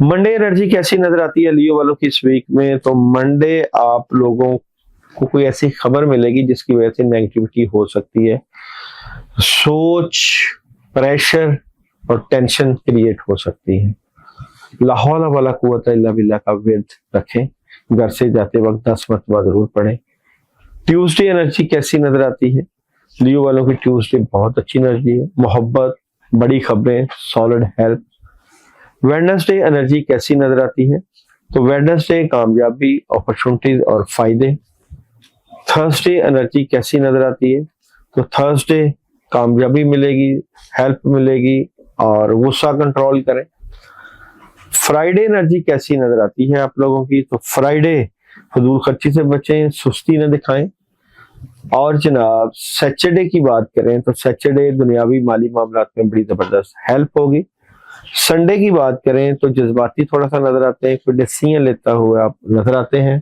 Monday energy कैसी नजर आती है लियो वालों की इस वीक में? तो मंडे आप लोगों को कोई ऐसी खबर मिलेगी जिसकी वजह से नेगेटिविटी हो सकती है। सोच, प्रेशर और टेंशन क्रिएट हो सकती है। ला हौला वला कुव्वता इल्ला बिल्लाह का विर्द रखें। घर से जाते वक्त 10 मरतबा जरूर पढ़ें। ट्यूसडे एनर्जी कैसी नजर आती है? लियो वालों की ट्यूसडे बहुत अच्छी एनर्जी है। मोहब्बत, बड़ी खबरें, सॉलिड हेल्थ। वेडनेसडे एनर्जी कैसी नजर आती है? तो वेडनेसडे कामयाबी, अपॉर्चुनिटीज और फायदे। थर्सडे एनर्जी कैसी नजर आती है? तो थर्सडे कामयाबी मिलेगी, हेल्प मिलेगी और गुस्सा कंट्रोल करें। फ्राइडे एनर्जी कैसी नजर आती है आप लोगों की? तो फ्राइडे फजूल खर्ची से बचें, सुस्ती न दिखाएं। और जनाब सैटरडे की बात करें तो सैटरडे दुनियावी माली मामलात में बड़ी जबरदस्त हेल्प होगी। संडे की बात करें तो जज्बाती थोड़ा सा नजर आते हैं, कोई डिसीजन लेता हुआ आप नजर आते हैं।